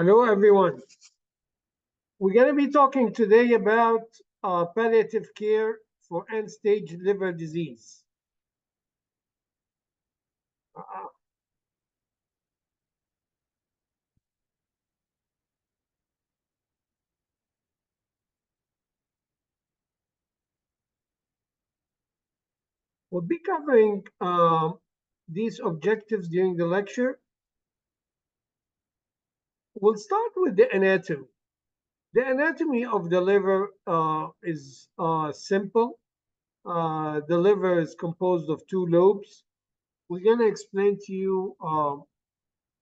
Hello, everyone. We're going to be talking today about palliative care for end-stage liver disease. We'll be covering these objectives during the lecture. We'll start with the anatomy. The anatomy of the liver is simple. The liver is composed of two lobes. We're going to explain to you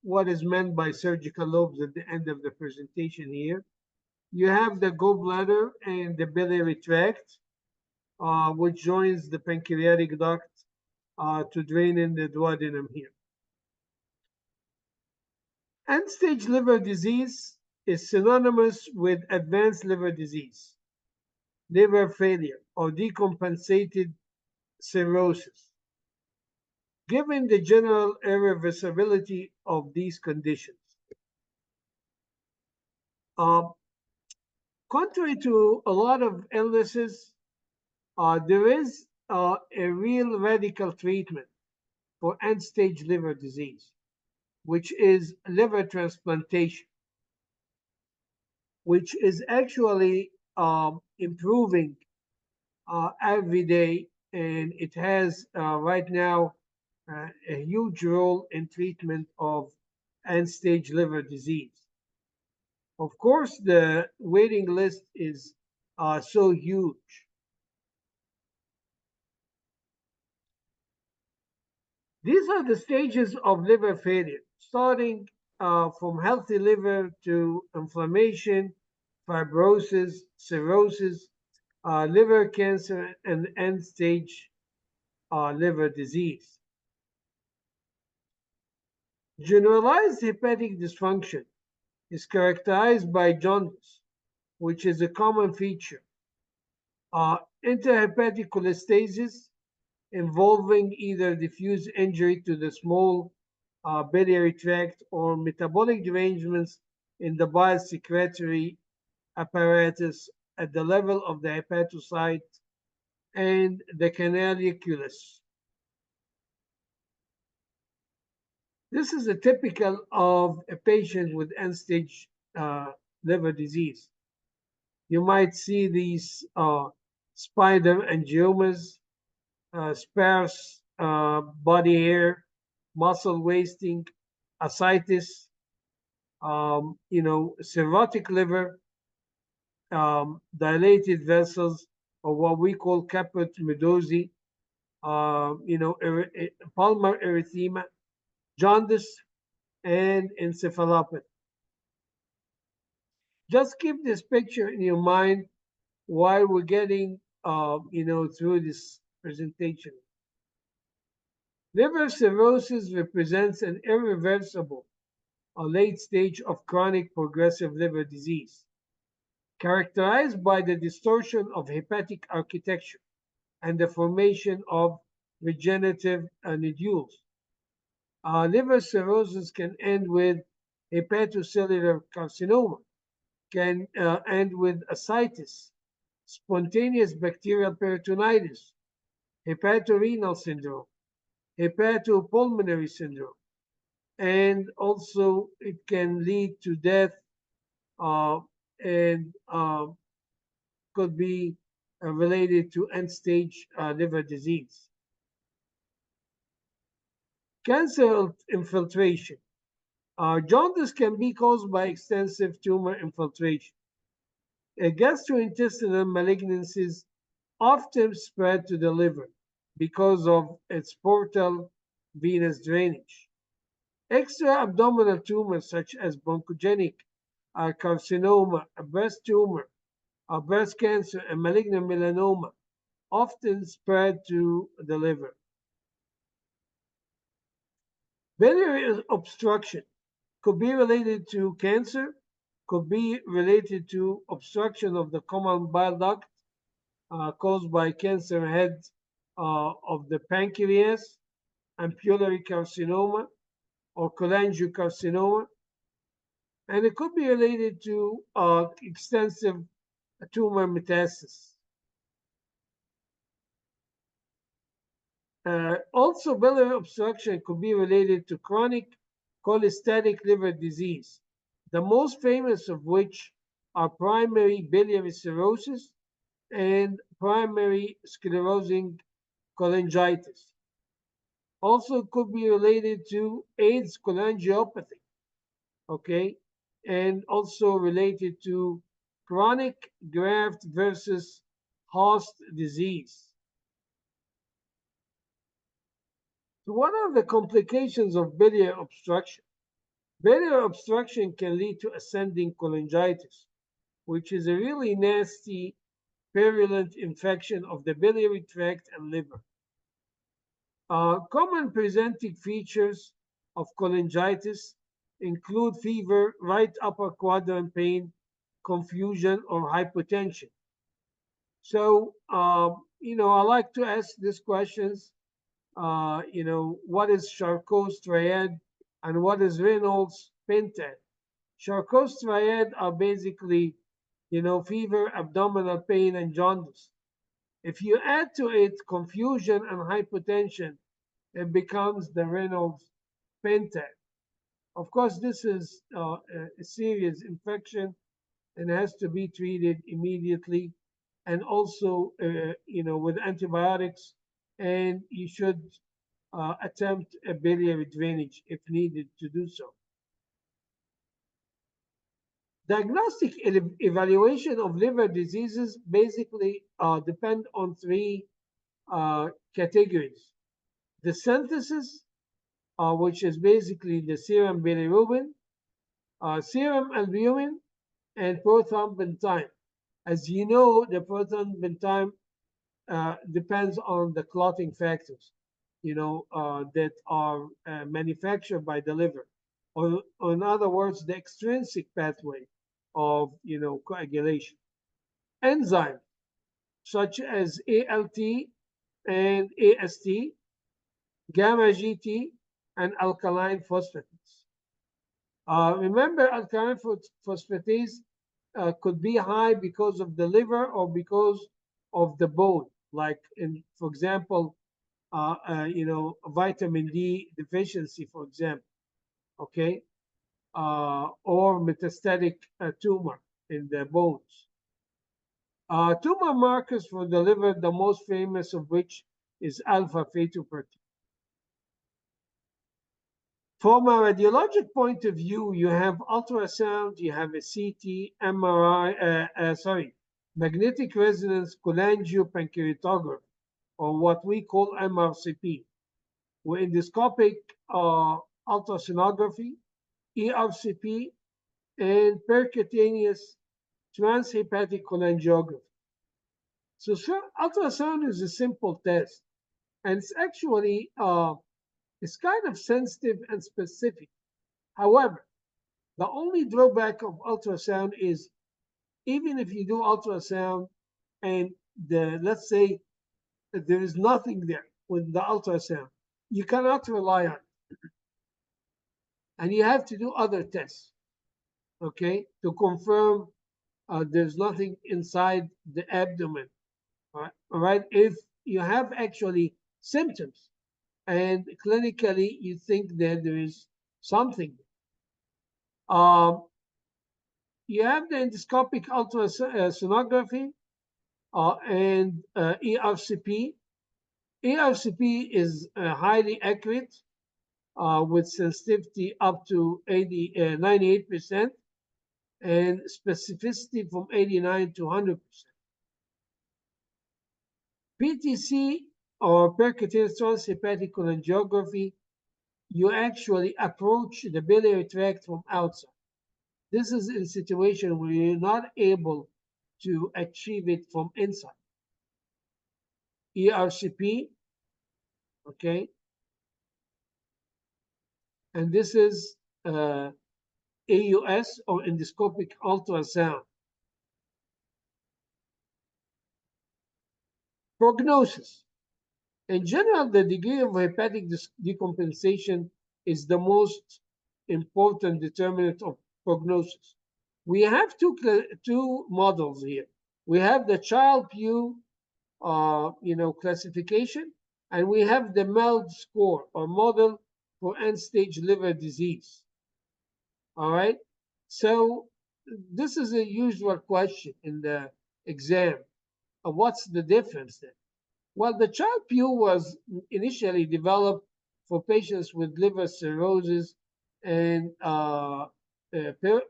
what is meant by surgical lobes at the end of the presentation here. You have the gallbladder and the biliary tract, which joins the pancreatic duct to drain in the duodenum here. End-stage liver disease is synonymous with advanced liver disease, liver failure, or decompensated cirrhosis, given the general irreversibility of these conditions. Contrary to a lot of illnesses, there is a real radical treatment for end-stage liver disease, which is liver transplantation, which is actually improving every day, and it has right now a huge role in treatment of end-stage liver disease. Of course, the waiting list is so huge. These are the stages of liver failure, starting from healthy liver to inflammation, fibrosis, cirrhosis, liver cancer, and end-stage liver disease. Generalized hepatic dysfunction is characterized by jaundice, which is a common feature. Intrahepatic cholestasis, involving either diffuse injury to the small biliary tract or metabolic derangements in the bile secretory apparatus at the level of the hepatocyte and the canaliculus. This is a typical of a patient with end-stage liver disease. You might see these spider angiomas, sparse body hair, muscle wasting, ascites, cirrhotic liver, dilated vessels, or what we call caput medusae, palmar erythema, jaundice, and encephalopathy. Just keep this picture in your mind while we're getting, through this presentation. Liver cirrhosis represents an irreversible late stage of chronic progressive liver disease, characterized by the distortion of hepatic architecture and the formation of regenerative nodules. Liver cirrhosis can end with hepatocellular carcinoma, can end with ascites, spontaneous bacterial peritonitis, hepatorenal syndrome, hepatopulmonary syndrome, and also it can lead to death and could be related to end-stage liver disease. Cancer infiltration. Jaundice can be caused by extensive tumor infiltration. Gastrointestinal malignancies often spread to the liver because of its portal venous drainage. Extra-abdominal tumors such as bronchogenic carcinoma, a breast tumor, breast cancer, and malignant melanoma often spread to the liver. Biliary obstruction could be related to cancer, could be related to obstruction of the common bile duct caused by cancer head of the pancreas, ampullary carcinoma, or cholangiocarcinoma. and it could be related to extensive tumor metastasis. Also, biliary obstruction could be related to chronic cholestatic liver disease, the most famous of which are primary biliary cirrhosis and primary sclerosing cholangitis. Also, could be related to AIDS cholangiopathy, okay, and also related to chronic graft versus host disease. So, what are the complications of biliary obstruction? Biliary obstruction can lead to ascending cholangitis, which is a really nasty, virulent infection of the biliary tract and liver. Common presenting features of cholangitis include fever, right upper quadrant pain, confusion, or hypotension. So, I like to ask these questions. What is Charcot's triad and what is Reynolds pentad? Charcot's triad are basically, fever, abdominal pain, and jaundice. If you add to it confusion and hypotension, it becomes the Reynolds pentad. Of course, this is a serious infection and has to be treated immediately, and also, with antibiotics. And you should attempt a biliary drainage if needed to do so. Diagnostic evaluation of liver diseases basically depend on three categories. The synthesis, which is basically the serum bilirubin, serum albumin, and prothrombin time. As you know, the prothrombin time depends on the clotting factors, that are manufactured by the liver, or in other words, the extrinsic pathway of, coagulation. Enzymes such as ALT and AST, gamma GT, and alkaline phosphatase. Remember, alkaline phosphatase could be high because of the liver or because of the bone, like for example, vitamin D deficiency, for example, okay, or metastatic tumor in the bones. Tumor markers for the liver, the most famous of which is alpha fetoprotein. From a radiologic point of view, you have ultrasound, you have a CT, MRI, magnetic resonance cholangiopancreatography, or what we call MRCP, or endoscopic ultrasonography, ERCP, and percutaneous transhepatic cholangiography. So ultrasound is a simple test, and it's actually it's kind of sensitive and specific. However, the only drawback of ultrasound is even if you do ultrasound and let's say there is nothing there with the ultrasound, you cannot rely on it. And you have to do other tests, okay, to confirm there's nothing inside the abdomen. All right. If you have actually symptoms and clinically you think that there is something, you have the endoscopic ultrasonography and ERCP. ERCP is highly accurate with sensitivity up to 98% and specificity from 89 to 100%. PTC, or percutaneous transhepatic cholangiography, you actually approach the biliary tract from outside. This is in a situation where you're not able to achieve it from inside. ERCP, okay, and this is AUS, or endoscopic ultrasound. Prognosis. In general, the degree of hepatic decompensation is the most important determinant of prognosis. We have two models here. We have the Child-Pugh classification, and we have the MELD score or model for end-stage liver disease. All right. So this is a usual question in the exam. What's the difference then? Well, the Child-Pugh was initially developed for patients with liver cirrhosis and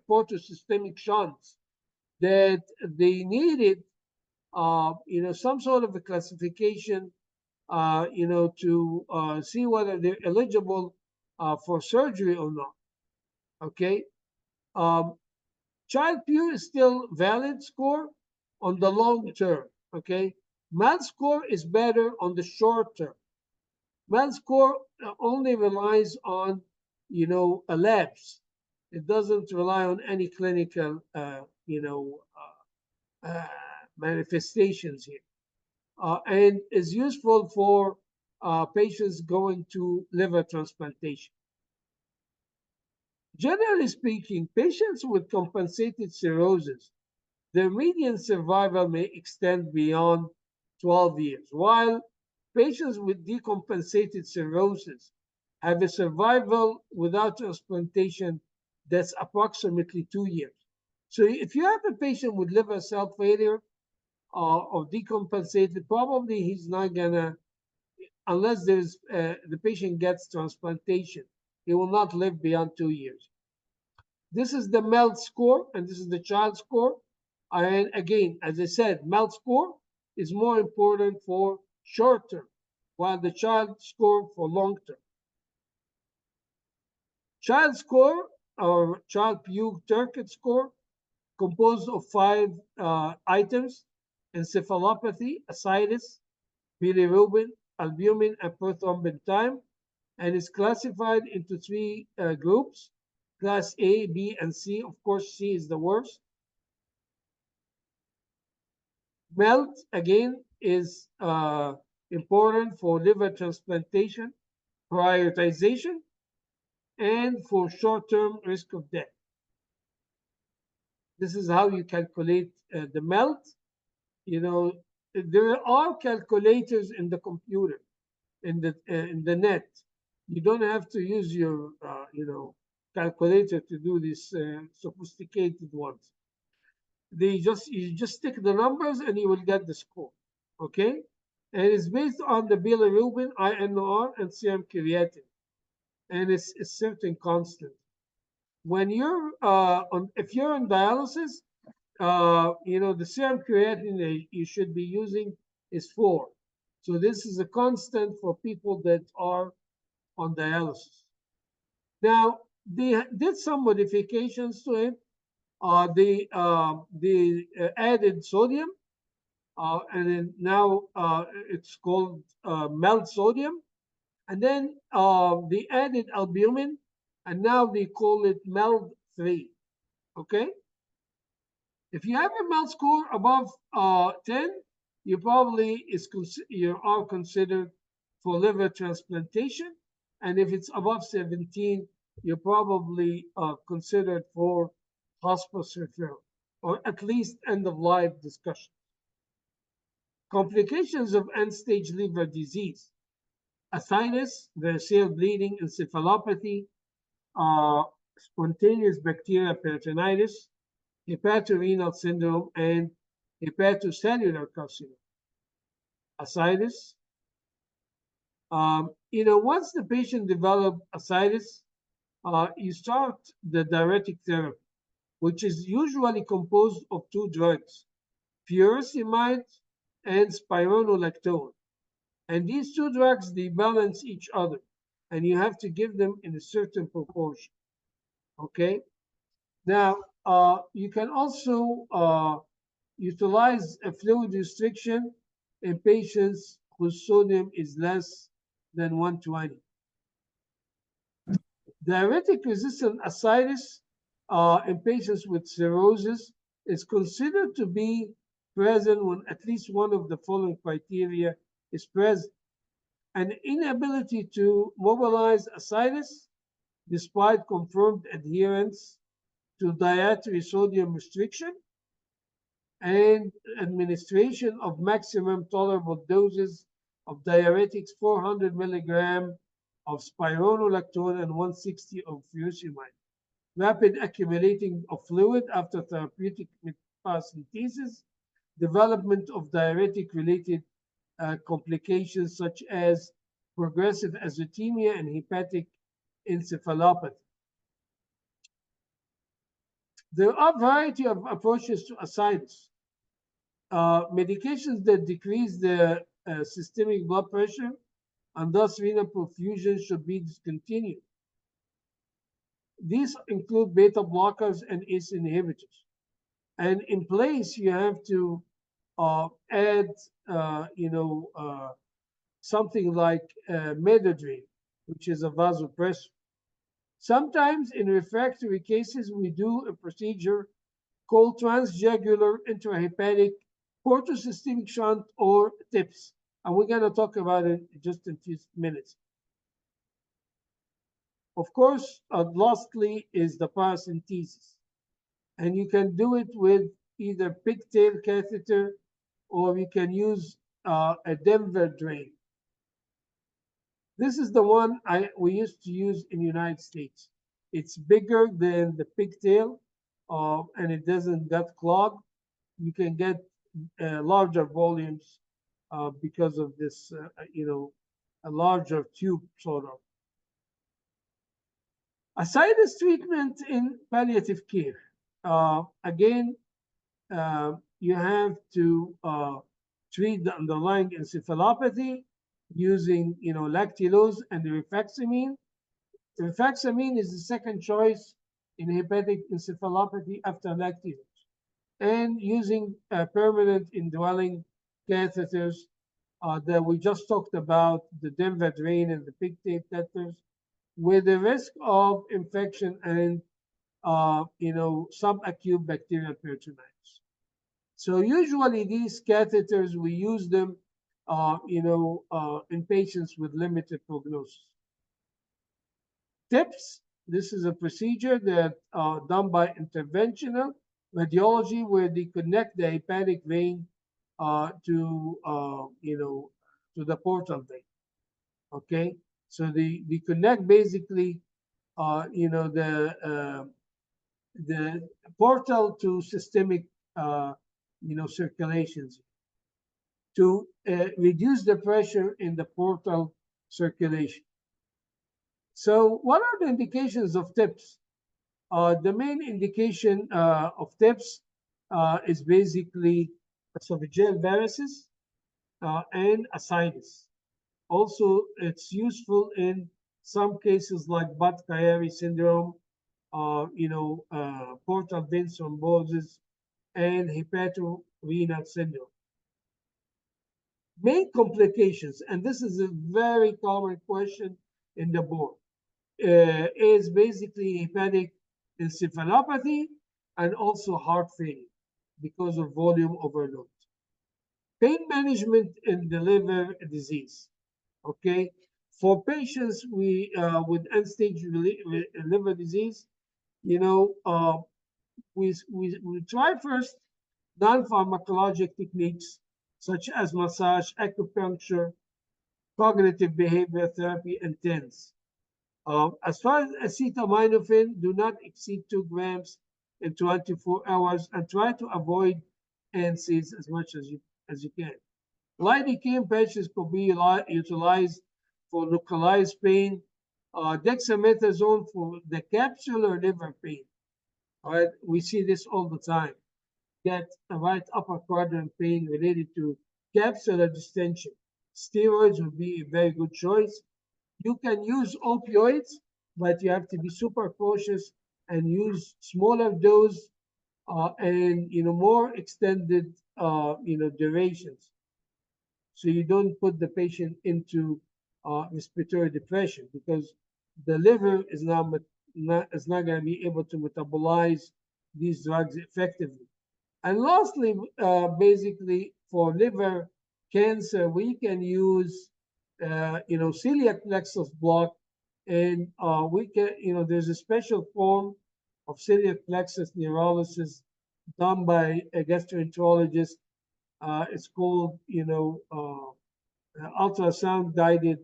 portosystemic shunts that they needed, some sort of a classification, to see whether they're eligible for surgery or not. Okay. Um, Child-Pugh is still valid score on the long term. Okay. MELD score is better on the short term. MELD score only relies on, a labs. It doesn't rely on any clinical, manifestations here, and is useful for patients going to liver transplantation. Generally speaking, patients with compensated cirrhosis, their median survival may extend beyond 12 years, while patients with decompensated cirrhosis have a survival without transplantation that's approximately 2 years. So if you have a patient with liver cell failure or decompensated, probably he's not gonna, unless the patient gets transplantation, he will not live beyond 2 years. This is the MELD score, and this is the child score. And again, as I said, MELD score is more important for short term, while the child score for long term. Child score or Child-Pugh Turkett score composed of 5 items: encephalopathy, ascites, bilirubin, albumin, and prothrombin time, and is classified into 3 groups: class A, B, and C. Of course, C is the worst. MELD, again, is important for liver transplantation, prioritization, and for short-term risk of death. This is how you calculate the MELD. There are calculators in the computer, in the net. You don't have to use your calculator to do these sophisticated ones. You just stick the numbers and you will get the score. Okay, and it's based on the bilirubin, INR, and serum creatinine, and it's a certain constant. When you're if you're on dialysis, the serum creatinine you should be using is 4. So this is a constant for people that are on dialysis. Now, they did some modifications to it. They added sodium, and then now it's called MELD sodium. And then they added albumin, and now they call it MELD 3. Okay? If you have a MELD score above 10, you probably you are considered for liver transplantation. And if it's above 17, you're probably considered for hospice referral, or at least end-of-life discussion. Complications of end-stage liver disease: ascites, variceal bleeding, encephalopathy, spontaneous bacterial peritonitis, hepatorenal syndrome, and hepatocellular carcinoma. Ascites. Once the patient develops ascites, you start the diuretic therapy, which is usually composed of 2 drugs, furosemide and spironolactone. And these 2 drugs, they balance each other, and you have to give them in a certain proportion. Okay? Now, you can also utilize a fluid restriction in patients whose sodium is less than 120. Diuretic-resistant ascites in patients with cirrhosis is considered to be present when at least one of the following criteria is present: an inability to mobilize ascites despite confirmed adherence to dietary sodium restriction and administration of maximum tolerable doses of diuretics, 400 milligram of spironolactone and 160 of furosemide. Rapid accumulating of fluid after therapeutic paracentesis, development of diuretic-related complications such as progressive azotemia and hepatic encephalopathy. There are a variety of approaches to ascites. Medications that decrease the systemic blood pressure and thus renal perfusion should be discontinued. These include beta blockers and ACE inhibitors. And in place, you have to add, something like Medodrine, which is a vasopressor. Sometimes in refractory cases, we do a procedure called transjugular intrahepatic portosystemic shunt or TIPS. And we're going to talk about it just in a few minutes. Of course, lastly is the paracentesis. And you can do it with either pigtail catheter or you can use a Denver drain. This is the one we used to use in the United States. It's bigger than the pigtail and it doesn't get clogged. You can get larger volumes because of this, a larger tube sort of. Ascites treatment in palliative care. Again, you have to treat the underlying encephalopathy using, lactulose and rifaximin. Rifaximin is the second choice in hepatic encephalopathy after lactulose. And using permanent indwelling catheters that we just talked about, the Denver drain and the pigtail catheters, with the risk of infection and subacute bacterial peritonitis. So usually these catheters, we use them in patients with limited prognosis. TIPS, this is a procedure that done by interventional radiology where they connect the hepatic vein to the portal vein. Okay, so they connect basically the portal to systemic circulations to reduce the pressure in the portal circulation. So what are the indications of TIPS? The main indication of TIPS is basically esophageal varices and ascites. Also, it's useful in some cases like Budd-Chiari syndrome, portal vein thrombosis, and hepatorenal syndrome. Main complications, and this is a very common question in the board, is basically hepatic encephalopathy and also heart failure because of volume overload. Pain management in the liver disease. Okay, for patients with end-stage liver disease, we try first non-pharmacologic techniques such as massage, acupuncture, cognitive behavior therapy, and TENS. As far as acetaminophen, do not exceed 2 grams in 24 hours and try to avoid NSAIDs as much as you can. Lidocaine patches could be utilized for localized pain. Dexamethasone for the capsular liver pain. All right, we see this all the time. Get a right upper quadrant pain related to capsular distension. Steroids would be a very good choice. You can use opioids, but you have to be super cautious and use smaller dose and more extended durations. So you don't put the patient into respiratory depression because the liver is not going to be able to metabolize these drugs effectively. And lastly, basically for liver cancer, we can use celiac plexus block, and we can there's a special form of celiac plexus neurolysis done by a gastroenterologist. It's called, ultrasound guided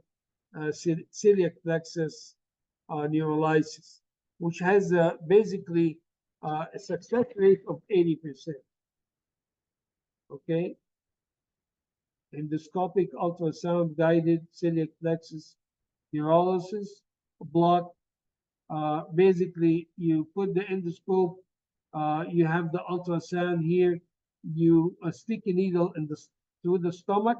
celiac plexus neurolysis, which has basically a success rate of 80%. Okay, endoscopic ultrasound guided celiac plexus neurolysis block. Basically, you put the endoscope, you have the ultrasound here, you stick a needle through the stomach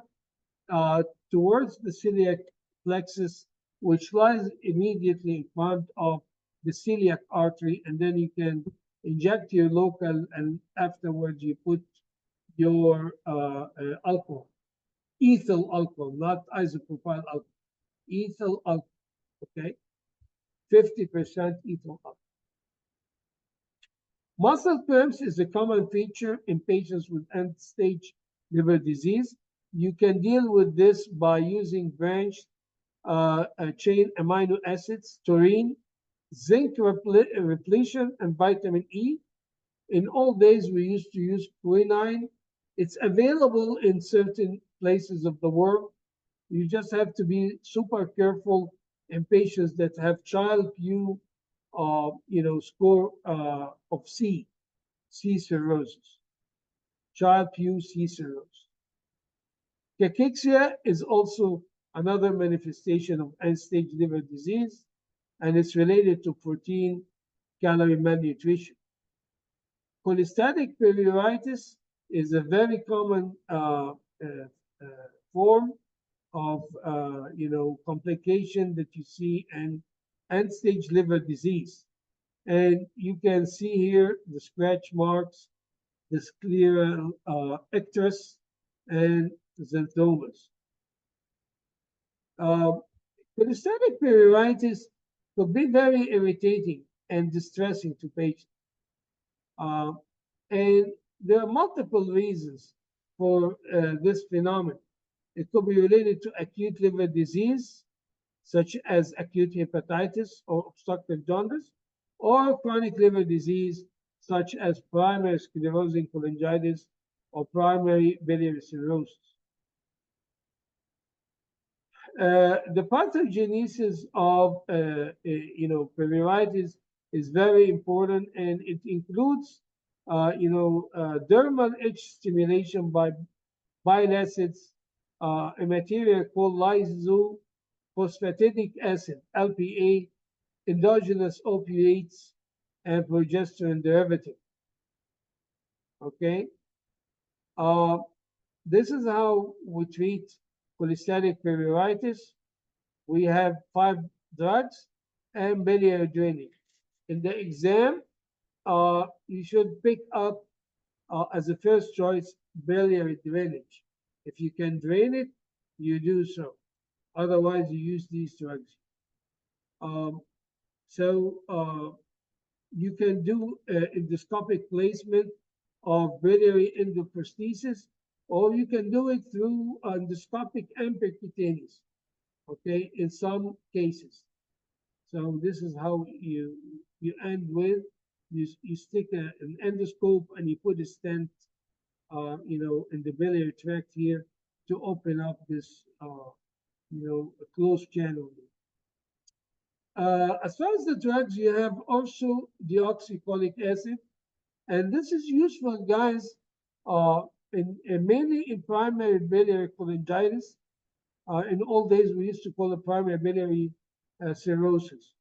uh, towards the celiac plexus, which lies immediately in front of the celiac artery, and then you can inject your local, and afterwards you put your alcohol, ethyl alcohol, not isopropyl alcohol, ethyl alcohol, okay? 50% ethyl alcohol. Muscle cramps is a common feature in patients with end-stage liver disease. You can deal with this by using branched chain amino acids, taurine, zinc repletion, and vitamin E. In old days, we used to use quinine. It's available in certain places of the world. You just have to be super careful in patients that have Child-Pugh, score of C cirrhosis. Child-Pugh C cirrhosis. Cachexia is also another manifestation of end-stage liver disease, and it's related to protein calorie malnutrition. Cholestatic pruritus is a very common form of complication that you see in end-stage liver disease. And you can see here the scratch marks, the scleral icterus, and xanthomas. Cholestatic pruritus could be very irritating and distressing to patients. And there are multiple reasons for this phenomenon. It could be related to acute liver disease, such as acute hepatitis or obstructive jaundice, or chronic liver disease, such as primary sclerosing cholangitis or primary biliary cirrhosis. The pathogenesis of pruritus is very important, and it includes dermal itch stimulation by bile acids, a material called lysophosphatidic acid, LPA, endogenous opioids, and progesterone derivative. Okay, this is how we treat cholestatic pruritus. We have 5 drugs and biliary drainage. In the exam, you should pick up as a first choice biliary drainage. If you can drain it, you do so. Otherwise, you use these drugs. You can do endoscopic placement of biliary endoprosthesis, or you can do it through endoscopic and percutaneous, okay, in some cases. So this is how you end with, you stick an endoscope and you put a stent, in the biliary tract here to open up this, a closed channel. As far as the drugs, you have also deoxycholic acid, and this is useful, guys, mainly in primary biliary cholangitis. In old days, we used to call it primary biliary cirrhosis.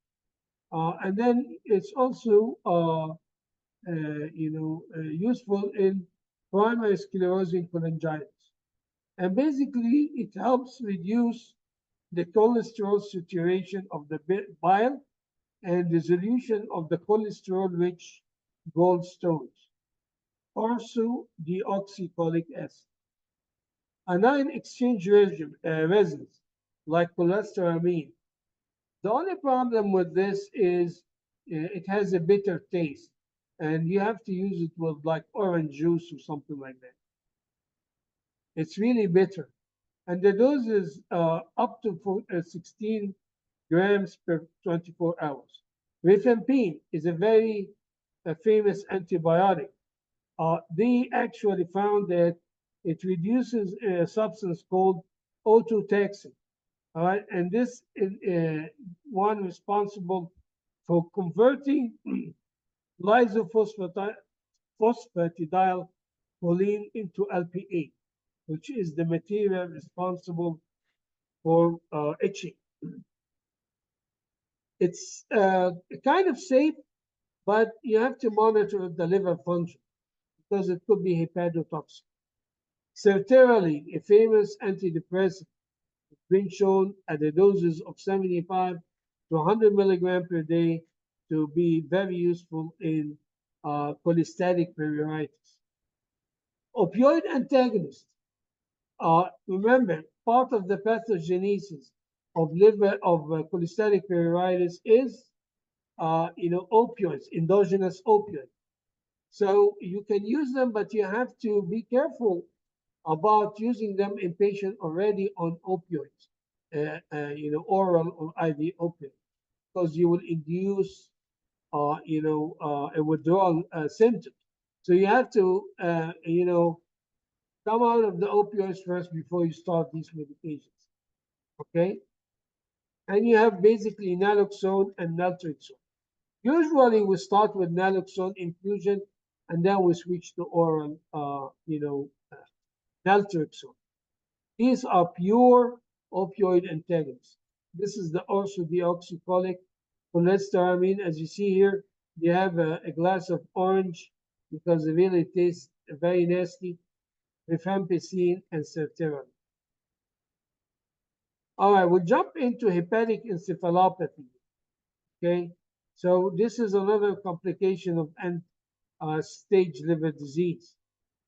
And then it's also, useful in primary sclerosing cholangitis. And basically, it helps reduce the cholesterol saturation of the bile and dissolution of the cholesterol-rich gallstones. Also, deoxycholic acid. Anion exchange resins, like cholestyramine. The only problem with this is it has a bitter taste, and you have to use it with like orange juice or something like that. It's really bitter. And the dose is up to 16 grams per 24 hours. Rifampin is a very a famous antibiotic. They actually found that it reduces a substance called ototoxin. All right, and this is one responsible for converting lysophosphatidylcholine into LPA, which is the material responsible for itching. It's kind of safe, but you have to monitor the liver function because it could be hepatotoxic. Sertraline, a famous antidepressant, has been shown at the doses of 75 to 100 milligram per day to be very useful in cholestatic pruritus. Opioid antagonists. Remember, part of the pathogenesis of liver of cholestatic pruritus is, opioids, endogenous opioids. So you can use them, but you have to be careful about using them in patients already on opioids, oral or IV opioids, because you will induce, a withdrawal symptom. So you have to, come out of the opioids first before you start these medications. Okay? And you have basically naloxone and naltrexone. Usually we start with naloxone infusion and then we switch to oral, naltrexone. These are pure opioid antagonists. This is the orthodeoxycholic cholestyramine. As you see here, you have a glass of orange because it really tastes very nasty, rifampicin and sertraline. All right, we'll jump into hepatic encephalopathy. Okay, so this is another complication of end-stage liver disease.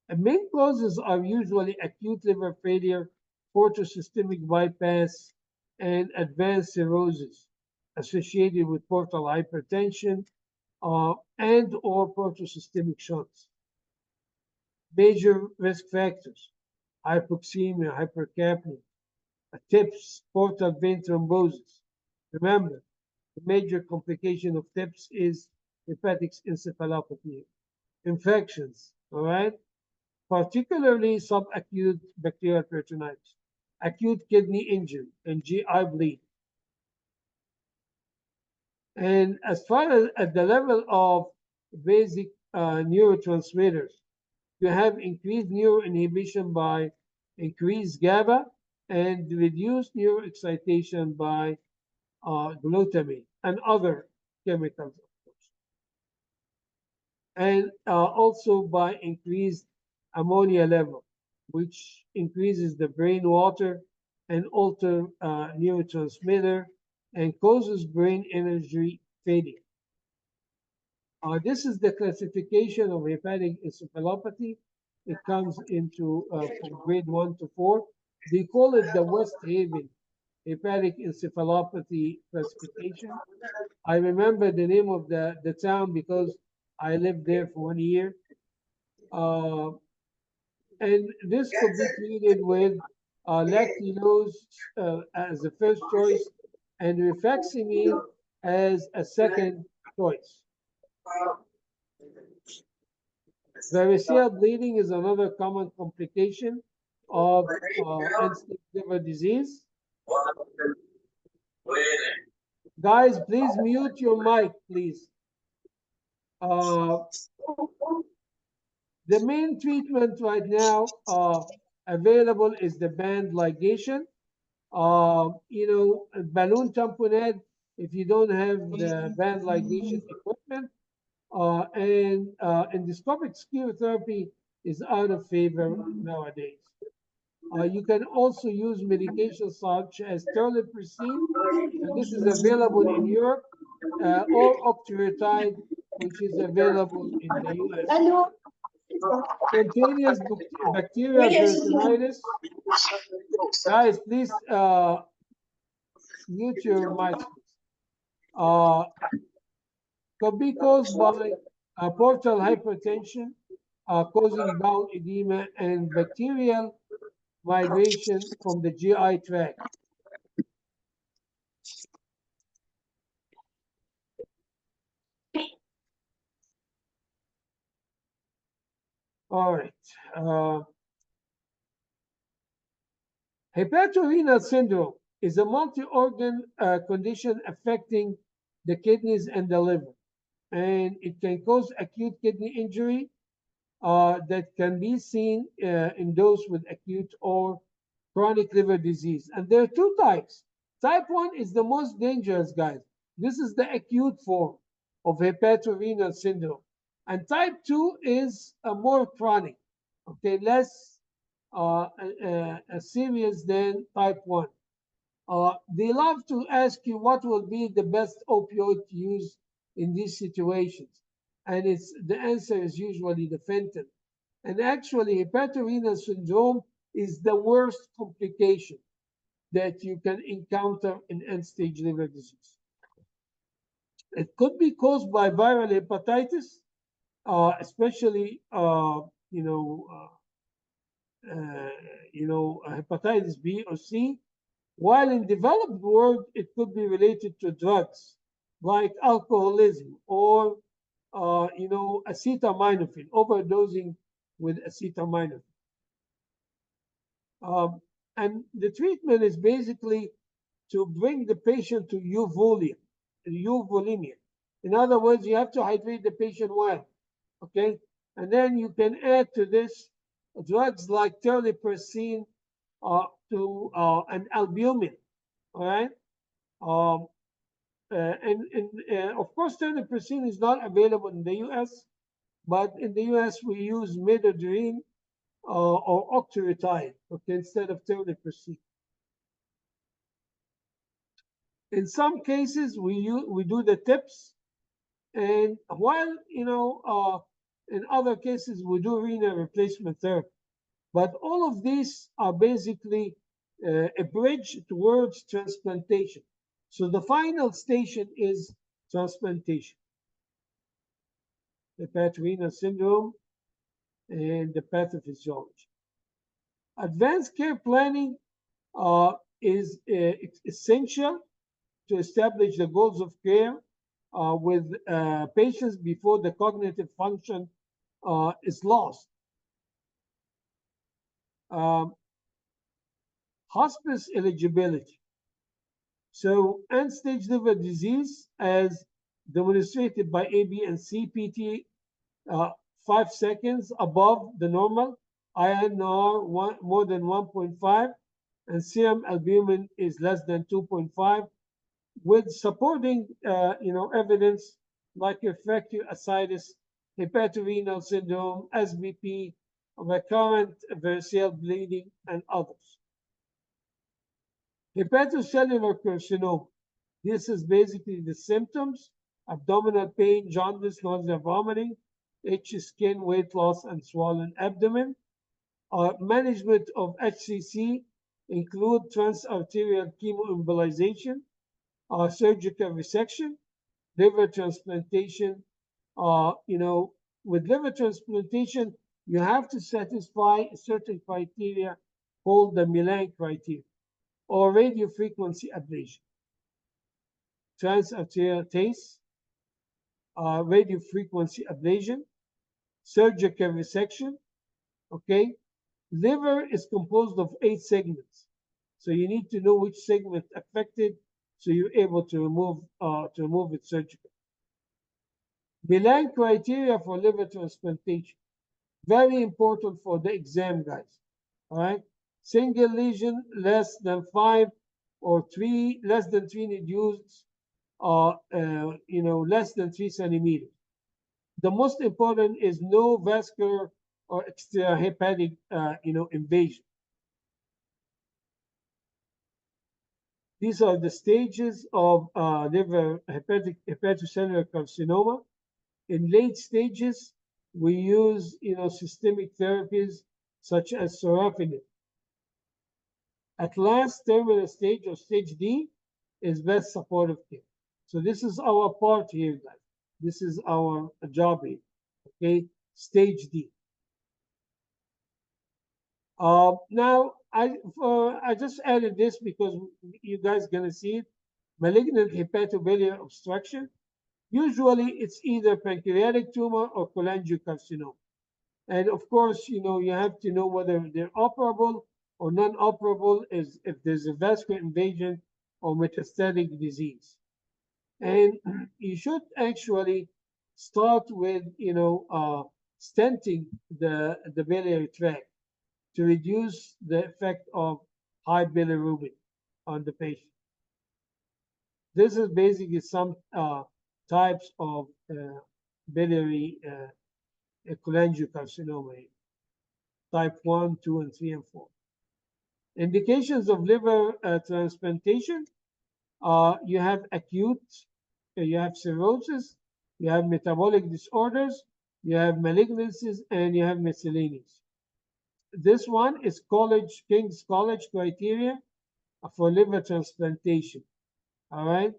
The main causes are usually acute liver failure, portosystemic bypass, and advanced cirrhosis associated with portal hypertension and or portosystemic shunts. Major risk factors: hypoxemia, hypercapnia, TIPS, portal vein thrombosis. Remember, the major complication of TIPS is hepatic encephalopathy. Infections, all right? Particularly subacute bacterial peritonitis, acute kidney injury, and GI bleed. And as far as at the level of basic neurotransmitters, you have increased neuroinhibition by increased GABA and reduced neuroexcitation by glutamate and other chemicals, of course. And also by increased ammonia level, which increases the brain water and alter neurotransmitter and causes brain energy failure. This is the classification of hepatic encephalopathy. It comes into from grade 1 to 4. They call it the West Haven hepatic encephalopathy classification. I remember the name of the town because I lived there for 1 year. And this could be treated with lactulose as the first choice and rifaximin as a second choice. Variceal bleeding is another common complication of end-stage liver disease. Guys, please mute your mic, please. The main treatment right now available is the band ligation. Balloon tamponade if you don't have the band ligation equipment. And endoscopic sclerotherapy is out of favor nowadays. You can also use medications such as terlipressin, and this is available in Europe, or octreotide, which is available in the US. Spontaneous bacterial peritonitis. Guys, please mute your mics. Could be caused by portal hypertension, causing bowel edema and bacterial migration from the GI tract. All right. Hepatorenal syndrome is a multi-organ condition affecting the kidneys and the liver, and it can cause acute kidney injury that can be seen in those with acute or chronic liver disease. And there are two types. Type 1 is the most dangerous, guys. This is the acute form of hepatorenal syndrome. And type 2 is more chronic, okay, less serious than type 1. They love to ask you what will be the best opioid to use in these situations. And the answer is usually the fentanyl. And actually, hepatorenal syndrome is the worst complication that you can encounter in end-stage liver disease. It could be caused by viral hepatitis, especially hepatitis B or C. While in developed world, it could be related to drugs like alcoholism or acetaminophen, overdosing with acetaminophen. And the treatment is basically to bring the patient to euvolemia. In other words, you have to hydrate the patient well, okay? And then you can add to this drugs like terlipressin and albumin, all right? And of course, terlipressin is not available in the U.S., but in the U.S. we use midodrine or octreotide, okay, instead of terlipressin. In some cases, we do the tips, and while in other cases we do renal replacement therapy. But all of these are basically a bridge towards transplantation. So the final station is transplantation. Hepatorenal syndrome and the pathophysiology. Advanced care planning is essential to establish the goals of care with patients before the cognitive function is lost. Hospice eligibility. So end-stage liver disease, as demonstrated by AB and CPT, 5 seconds above the normal, INR more than 1.5, and serum albumin is less than 2.5, with supporting evidence like refractory ascites, hepatorenal syndrome, SBP, recurrent variceal bleeding, and others. Hepatocellular carcinoma. This is basically the symptoms: abdominal pain, jaundice, nausea, vomiting, itchy skin, weight loss, and swollen abdomen. Management of HCC include transarterial chemoembolization, surgical resection, liver transplantation. With liver transplantation, you have to satisfy certain criteria called the MELD criteria, or radiofrequency ablation. Transarterial TACE, radiofrequency ablation, surgical resection, okay? Liver is composed of 8 segments. So you need to know which segment affected so you're able to remove it surgically. MELD criteria for liver transplantation. Very important for the exam, guys. All right? Single lesion less than 5 or 3, less than 3 reduced, less than 3 centimeters. The most important is no vascular or extrahepatic, invasion. These are the stages of liver hepatocellular carcinoma. In late stages, we use, systemic therapies such as sorafenib. At last terminal stage, or stage D, is best supportive care. So this is our part here, guys. This is our job here, okay? Stage D. Now, I just added this because you guys gonna see it. Malignant hepatobiliary obstruction. Usually, it's either pancreatic tumor or cholangiocarcinoma. And of course, you have to know whether they're operable or non-operable is if there's a vascular invasion or metastatic disease. And you should actually start with, stenting the biliary tract to reduce the effect of high bilirubin on the patient. This is basically some types of biliary cholangiocarcinoma, type 1, 2, and 3, and 4. Indications of liver transplantation, you have acute, you have cirrhosis, you have metabolic disorders, you have malignancies, and you have miscellaneous. This one is King's College criteria for liver transplantation. All right.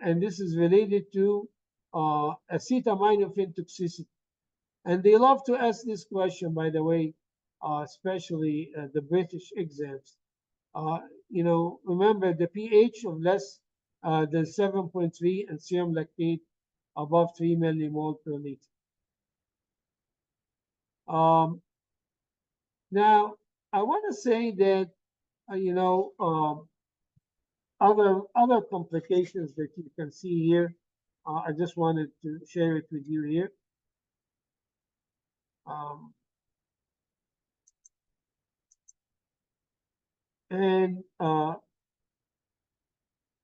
And this is related to acetaminophen toxicity. And they love to ask this question, by the way, especially the British exams. Remember the pH of less than 7.3 and serum lactate above 3 millimole per liter. Now, I want to say that, other complications that you can see here, I just wanted to share it with you here. And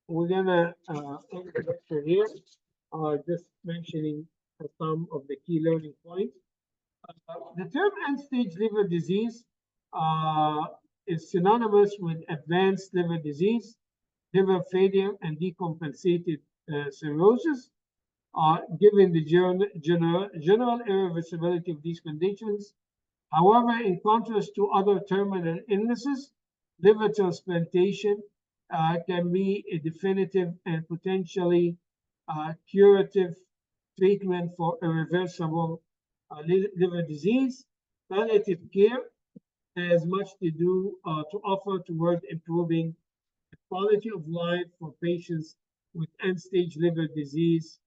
we're gonna end the lecture here, just mentioning some of the key learning points. The term end-stage liver disease is synonymous with advanced liver disease, liver failure, and decompensated cirrhosis. Given the general irreversibility of these conditions. However, in contrast to other terminal illnesses, liver transplantation can be a definitive and potentially curative treatment for irreversible liver disease. Palliative care has much to offer toward improving the quality of life for patients with end-stage liver disease,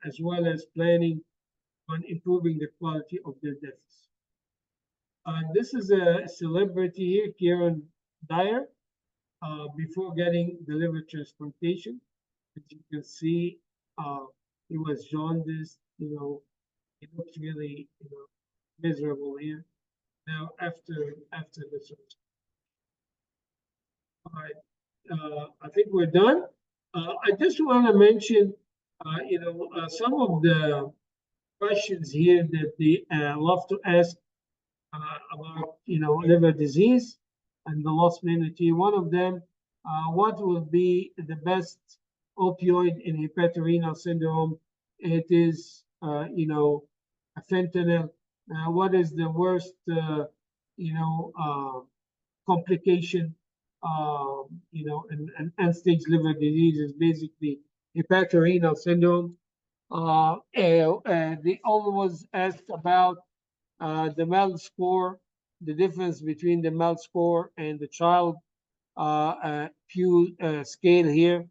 as well as planning on improving the quality of their deaths. This is a celebrity here, Kieran Dyer, before getting the liver transplantation. As you can see, he was jaundiced, he looked really, miserable here. Now, after the surgery. All right, I think we're done. I just want to mention, some of the questions here that they love to ask about, liver disease and the last minute here. One of them, what will be the best opioid in hepatorenal syndrome? It is, a fentanyl. What is the worst, complication? And end-stage liver disease is basically hepatorenal syndrome. They always ask about the MELD score, the difference between the MELD score and the child Pew scale here.